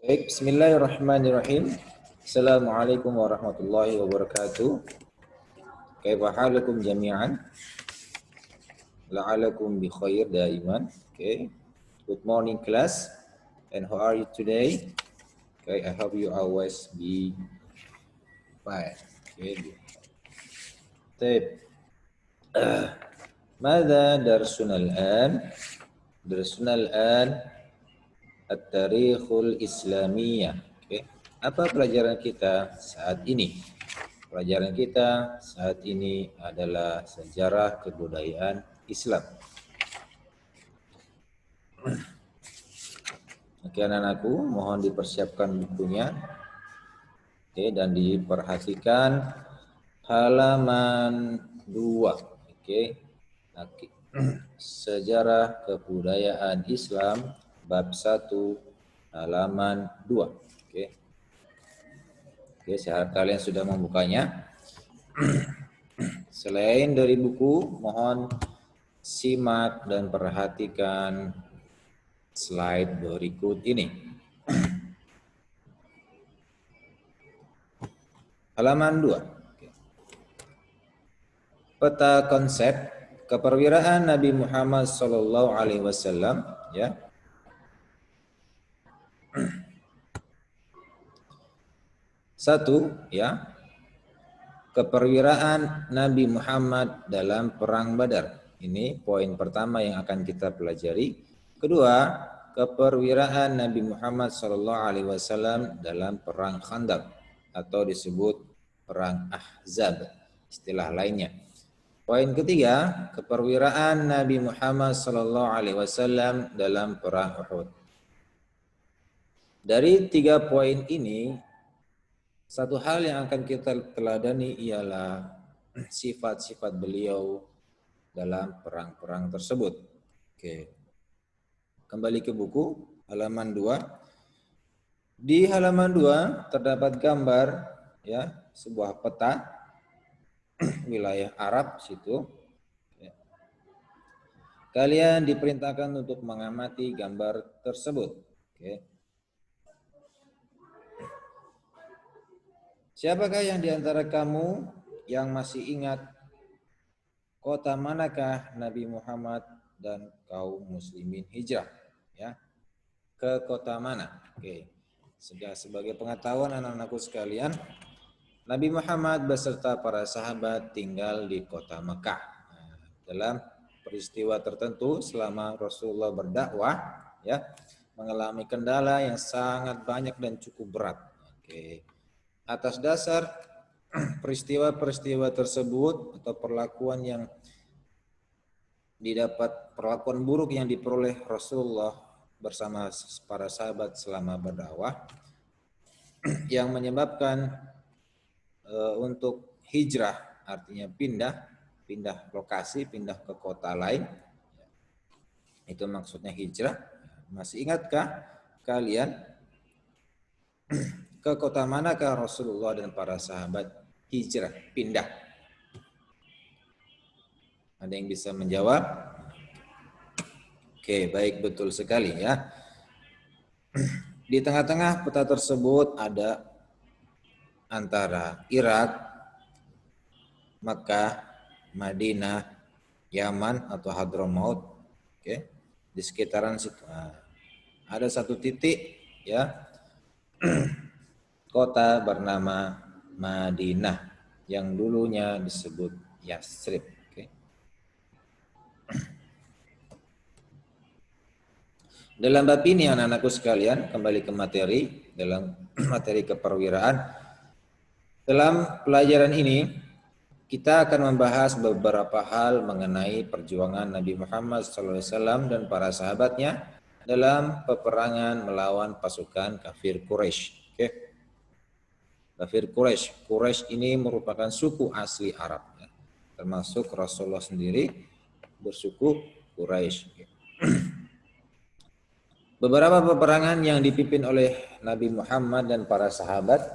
Baik, bismillahirrahmanirrahim. Assalamualaikum warahmatullahi wabarakatuh. Kaifa halukum jami'an? La'alakum bi khair daiman. Okay. Good morning class. And how are you today? Okay, I hope you always be fine. Okay. طيب. ماذا درسنا الآن؟ درسنا الآن At-Tarikhul Islamiyah. Okay. Apa pelajaran kita saat ini? Pelajaran kita saat ini adalah sejarah kebudayaan Islam. Oke, anak-anakku, mohon dipersiapkan bukunya. Oke, dan diperhatikan halaman 2. Oke. Sejarah kebudayaan Islam bab 1 halaman 2. Oke. Oke, saya harap kalian sudah membukanya. Selain dari buku, mohon simak dan perhatikan slide berikut ini. Halaman 2. Oke. Peta konsep keperwiraan Nabi Muhammad SAW, ya. Satu, ya, keperwiraan Nabi Muhammad dalam perang Badar. Ini poin pertama yang akan kita pelajari. Kedua, keperwiraan Nabi Muhammad SAW dalam perang Khandaq atau disebut perang Ahzab, istilah lainnya. Poin ketiga, keperwiraan Nabi Muhammad SAW dalam perang Uhud. Dari 3 poin ini, satu hal yang akan kita teladani ialah sifat-sifat beliau dalam perang-perang tersebut. Oke. Kembali ke buku, halaman 2. Di halaman 2 terdapat gambar, ya, sebuah peta wilayah Arab situ. Kalian diperintahkan untuk mengamati gambar tersebut. Oke. Siapakah yang diantara kamu yang masih ingat kota manakah Nabi Muhammad dan kaum muslimin hijrah? Ya, ke kota mana? Oke. Sebagai pengetahuan anak-anakku sekalian, Nabi Muhammad beserta para sahabat tinggal di kota Mekah. Nah, dalam peristiwa tertentu selama Rasulullah berdakwah, ya, mengalami kendala yang sangat banyak dan cukup berat. Oke. Atas dasar peristiwa-peristiwa tersebut atau perlakuan buruk yang diperoleh Rasulullah bersama para sahabat selama berdakwah yang menyebabkan untuk hijrah, artinya pindah lokasi, pindah ke kota lain. Itu maksudnya hijrah. Masih ingatkah kalian ke kota manakah Rasulullah dan para sahabat hijrah, pindah? Ada yang bisa menjawab? Oke, baik, betul sekali, ya. Di tengah-tengah peta tersebut ada antara Irak, Makkah, Madinah, Yaman atau Hadramaut. Oke. Di sekitaran situ. Nah, ada satu titik, ya, kota bernama Madinah yang dulunya disebut Yasrib. Okay. Dalam bab ini anak-anakku sekalian, kembali ke materi, dalam materi keperwiraan. Dalam pelajaran ini kita akan membahas beberapa hal mengenai perjuangan Nabi Muhammad SAW dan para sahabatnya dalam peperangan melawan pasukan kafir Quraisy. Okay. Kafir Quraisy. Quraisy ini merupakan suku asli Arab, ya. Termasuk Rasulullah sendiri bersuku Quraisy. Beberapa peperangan yang dipimpin oleh Nabi Muhammad dan para sahabat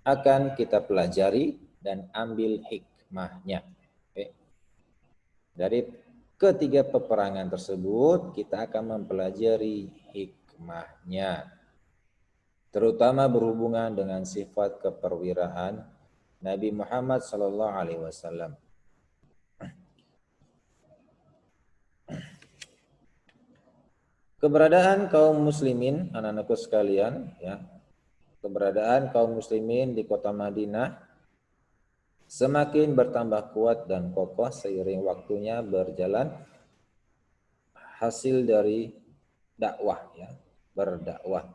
akan kita pelajari dan ambil hikmahnya. Oke. Dari ketiga peperangan tersebut kita akan mempelajari hikmahnya, terutama berhubungan dengan sifat keperwiraan Nabi Muhammad sallallahu alaihi wasallam. Keberadaan kaum muslimin, anak-anakku sekalian, ya. Keberadaan kaum muslimin di kota Madinah semakin bertambah kuat dan kokoh seiring waktunya berjalan, hasil dari dakwah, ya, berdakwah.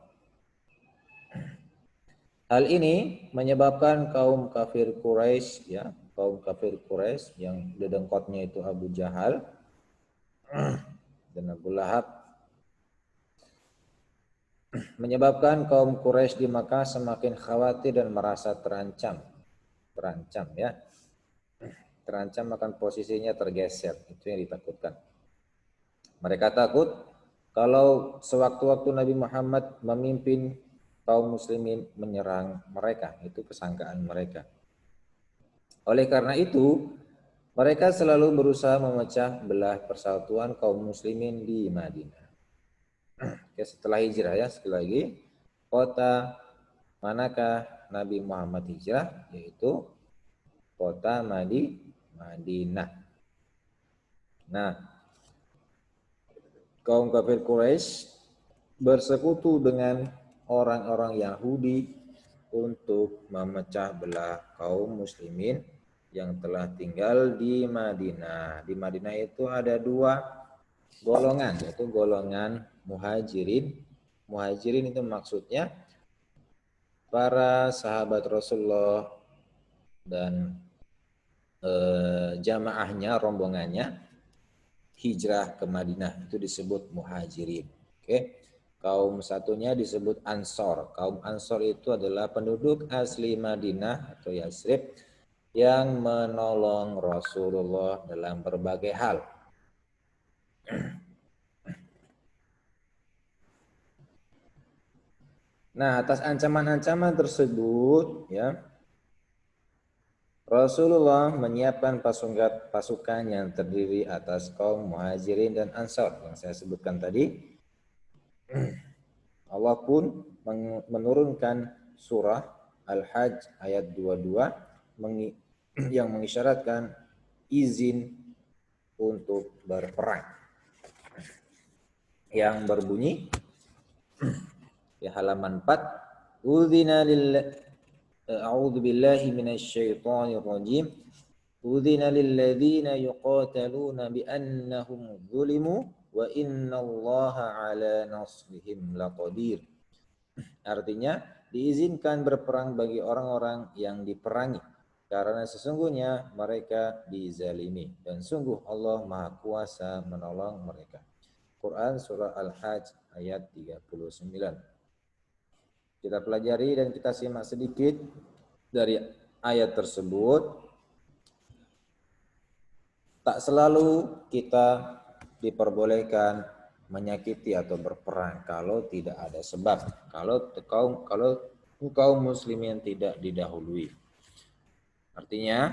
Hal ini menyebabkan kaum kafir Quraisy, ya, kaum kafir Quraisy yang dedengkotnya itu Abu Jahal dan Abu Lahab, menyebabkan kaum Quraisy di Makkah semakin khawatir dan merasa terancam, ya, terancam akan posisinya tergeser. Itu yang ditakutkan. Mereka takut kalau sewaktu-waktu Nabi Muhammad memimpin, kaum muslimin menyerang mereka. Itu kesangkaan mereka. Oleh karena itu, mereka selalu berusaha memecah belah persatuan kaum muslimin di Madinah. Oke, setelah hijrah, ya, sekali lagi, kota manakah Nabi Muhammad hijrah? Yaitu kota Madinah. Nah, kaum kafir Quraisy bersekutu dengan orang-orang Yahudi untuk memecah belah kaum muslimin yang telah tinggal di Madinah. Di Madinah itu ada dua golongan, yaitu golongan muhajirin. Muhajirin itu maksudnya para sahabat Rasulullah dan jamaahnya, rombongannya hijrah ke Madinah, itu disebut muhajirin. Oke. Kaum satunya disebut Ansor. Kaum Ansor itu adalah penduduk asli Madinah atau Yasrib yang menolong Rasulullah dalam berbagai hal. Nah, atas ancaman-ancaman tersebut, ya, Rasulullah menyiapkan pasukan yang terdiri atas kaum muhajirin dan ansar yang saya sebutkan tadi. Allah pun menurunkan surah Al-Hajj ayat 22 yang mengisyaratkan izin untuk berperang, yang berbunyi di halaman 4, Udzina A'udzu billahi minasyaitonir rajim. Udzina lilladzina yuqataluna bi annahum zulimu wa innallaha ala nasrihim laqadir. Artinya, diizinkan berperang bagi orang-orang yang diperangi karena sesungguhnya mereka dizalimi dan sungguh Allah Maha Kuasa menolong mereka. Quran surah Al-Hajj ayat 39. Kita pelajari dan kita simak sedikit dari ayat tersebut. Tak selalu kita diperbolehkan menyakiti atau berperang kalau tidak ada sebab. Kalau kaum muslimin tidak didahului. Artinya,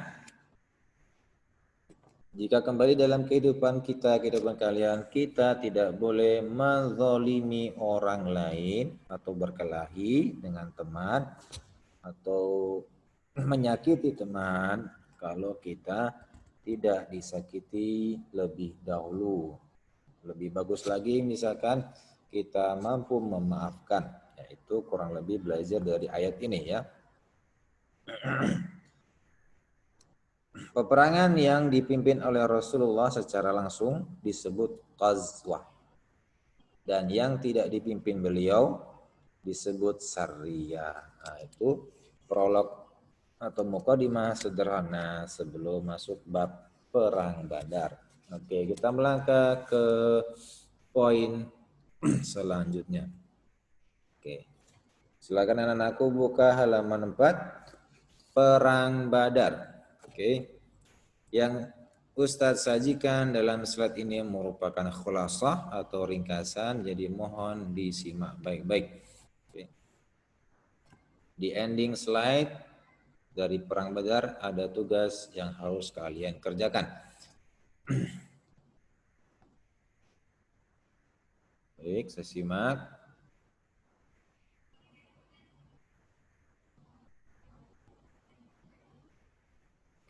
jika kembali dalam kehidupan kita, kehidupan kalian, kita tidak boleh menzalimi orang lain atau berkelahi dengan teman atau menyakiti teman kalau kita tidak disakiti lebih dahulu. Lebih bagus lagi misalkan kita mampu memaafkan. Yaitu kurang lebih belajar dari ayat ini, ya. Peperangan yang dipimpin oleh Rasulullah secara langsung disebut Ghazwah. Dan yang tidak dipimpin beliau disebut Sariyah. Nah, itu prolog atau mukadimah sederhana sebelum masuk bab perang Badar. Oke, kita melangkah ke poin selanjutnya. Oke. Silakan anak-anakku buka halaman 4, perang Badar. Oke. Yang Ustadz sajikan dalam slide ini merupakan khulasah atau ringkasan, jadi mohon disimak baik-baik. Oke. Di ending slide dari perang Badar ada tugas yang harus kalian kerjakan. Baik, saya simak.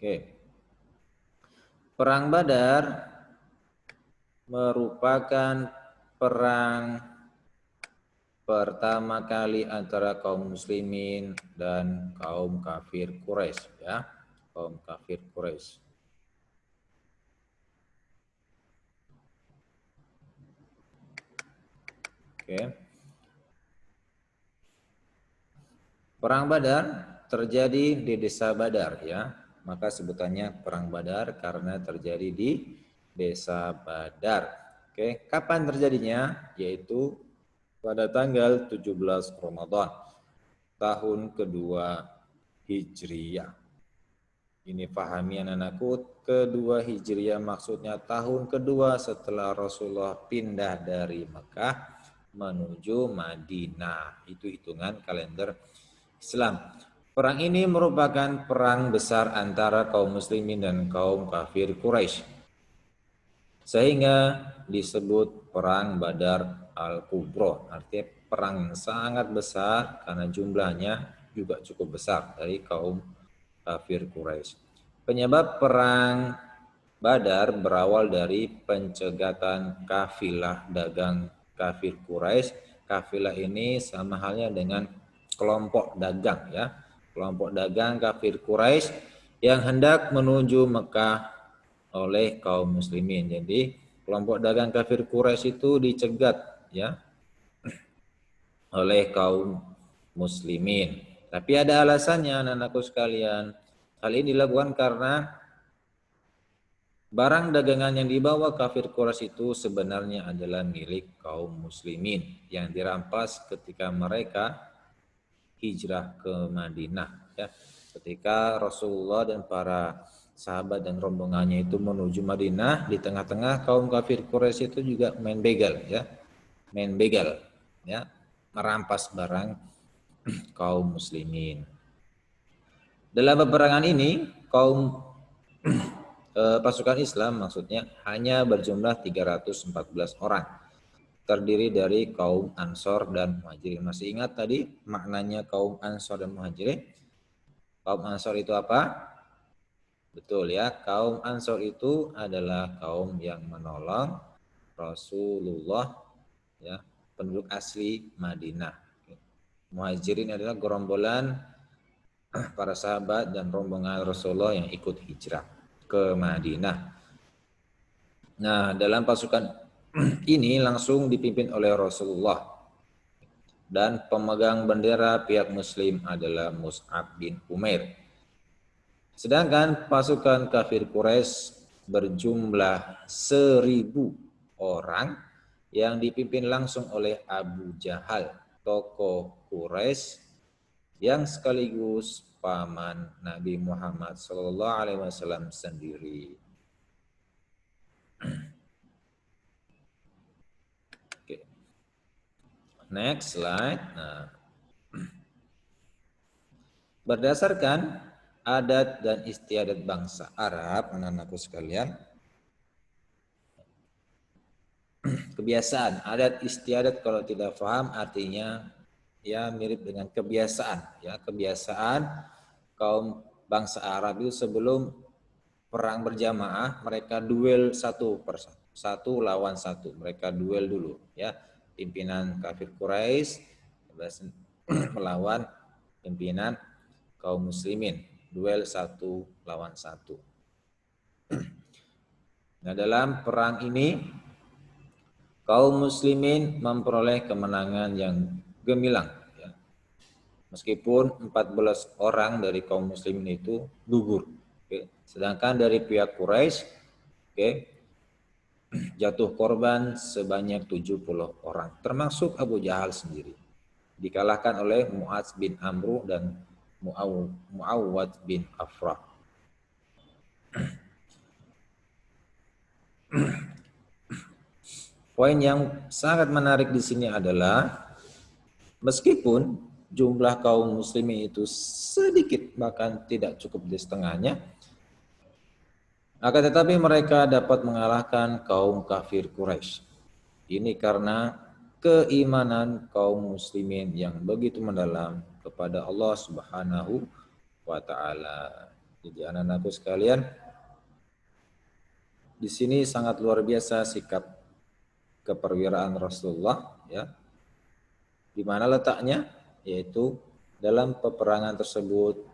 Oke. Perang Badar merupakan perang pertama kali antara kaum muslimin dan kaum kafir Quraisy, ya. Kaum kafir Quraisy. Oke. Perang Badar terjadi di desa Badar, ya. Maka sebutannya perang Badar karena terjadi di desa Badar. Oke, kapan terjadinya? Yaitu pada tanggal 17 Ramadan tahun kedua Hijriyah. Ini pahami anak-anakku, kedua Hijriyah maksudnya tahun kedua setelah Rasulullah pindah dari Mekah menuju Madinah. Itu hitungan kalender Islam. Perang ini merupakan perang besar antara kaum muslimin dan kaum kafir Quraisy. Sehingga disebut perang Badar Al-Kubra. Artinya perang yang sangat besar karena jumlahnya juga cukup besar dari kaum kafir Quraisy. Penyebab perang Badar berawal dari pencegatan kafilah dagang kafir Quraisy. Kafilah ini sama halnya dengan kelompok dagang, ya. Kelompok dagang kafir Quraisy yang hendak menuju Mekah oleh kaum muslimin. Jadi kelompok dagang kafir Quraisy itu dicegat, ya, oleh kaum muslimin. Tapi ada alasannya anak-anakku sekalian. Hal ini dilakukan karena barang dagangan yang dibawa kafir Quraisy itu sebenarnya adalah milik kaum muslimin yang dirampas ketika mereka hijrah ke Madinah, ya. Ketika Rasulullah dan para sahabat dan rombongannya itu menuju Madinah, di tengah-tengah kaum kafir Quraisy itu juga main begal, ya. Main begal, ya, merampas barang kaum muslimin. Dalam peperangan ini kaum pasukan Islam maksudnya hanya berjumlah 314 orang. Terdiri dari kaum Ansor dan Muhajirin. Masih ingat tadi maknanya kaum Ansor dan Muhajirin? Kaum Ansor itu apa? Betul, ya, kaum Ansor itu adalah kaum yang menolong Rasulullah, ya, penduduk asli Madinah. Muhajirin adalah gerombolan para sahabat dan rombongan Rasulullah yang ikut hijrah ke Madinah. Nah, dalam pasukan ini langsung dipimpin oleh Rasulullah dan pemegang bendera pihak muslim adalah Mus'ab bin Umair. Sedangkan pasukan kafir Quraisy berjumlah 1.000 orang yang dipimpin langsung oleh Abu Jahal, tokoh Quraisy yang sekaligus paman Nabi Muhammad SAW sendiri. Oke. Next slide. Nah, berdasarkan adat dan istiadat bangsa Arab, anak-anakku sekalian, kebiasaan, adat istiadat kalau tidak paham artinya ya mirip dengan kebiasaan, ya, kebiasaan kaum bangsa Arab itu sebelum perang berjamaah mereka duel satu lawan satu, mereka duel dulu, ya, pimpinan kafir Quraisy melawan pimpinan kaum muslimin, duel satu lawan satu. Nah, dalam perang ini kaum muslimin memperoleh kemenangan yang gemilang, ya. Meskipun 14 orang dari kaum muslimin itu gugur. Oke. Sedangkan dari pihak Quraisy, oke, jatuh korban sebanyak 70 orang, termasuk Abu Jahal sendiri. Dikalahkan oleh Mu'adz bin Amru dan Mu'awwad bin Afrah. Poin yang sangat menarik di sini adalah meskipun jumlah kaum muslimin itu sedikit, bahkan tidak cukup di setengahnya, akan tetapi mereka dapat mengalahkan kaum kafir Quraisy. Ini karena keimanan kaum muslimin yang begitu mendalam kepada Allah Subhanahu wa taala. Jadi anak-anakku sekalian, di sini sangat luar biasa sikap keperwiraan Rasulullah, ya. Di mana letaknya? Yaitu dalam peperangan tersebut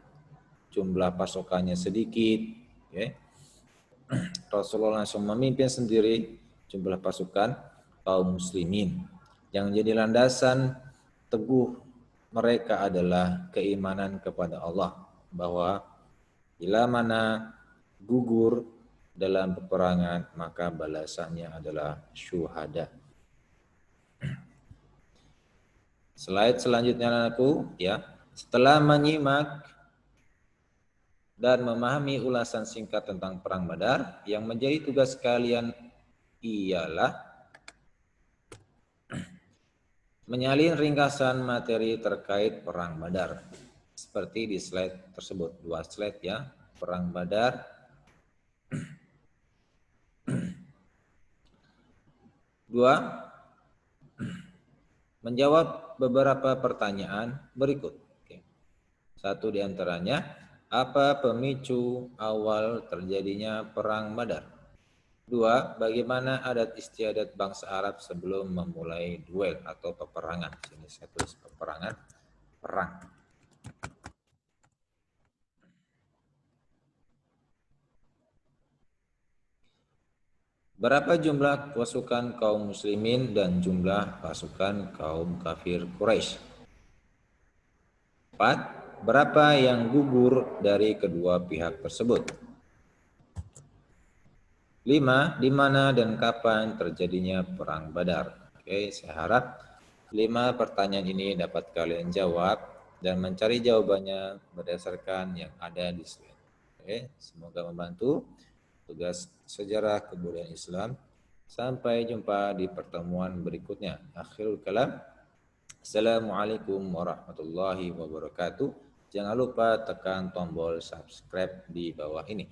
jumlah pasukannya sedikit, ya. Rasulullah langsung memimpin sendiri jumlah pasukan kaum muslimin. Yang jadi landasan teguh mereka adalah keimanan kepada Allah, bahwa bila mana gugur dalam peperangan maka balasannya adalah syuhada. Slide selanjutnya anakku, ya. Setelah menyimak dan memahami ulasan singkat tentang perang Badar, yang menjadi tugas kalian ialah menyalin ringkasan materi terkait perang Badar. Seperti di slide tersebut, 2 slide ya. Perang Badar. Dua, menjawab beberapa pertanyaan berikut. Satu diantaranya, apa pemicu awal terjadinya perang Badar? 2, bagaimana adat istiadat bangsa Arab sebelum memulai duel atau peperangan? Sini saya tulis peperangan, perang. Berapa jumlah pasukan kaum muslimin dan jumlah pasukan kaum kafir Quraisy? 4. Berapa yang gugur dari kedua pihak tersebut? 5. Di mana dan kapan terjadinya perang Badar? Oke, saya harap 5 pertanyaan ini dapat kalian jawab dan mencari jawabannya berdasarkan yang ada di slide. Oke, semoga membantu tugas sejarah kebudayaan Islam. Sampai jumpa di pertemuan berikutnya. Akhirul kalam. Assalamualaikum warahmatullahi wabarakatuh. Jangan lupa tekan tombol subscribe di bawah ini.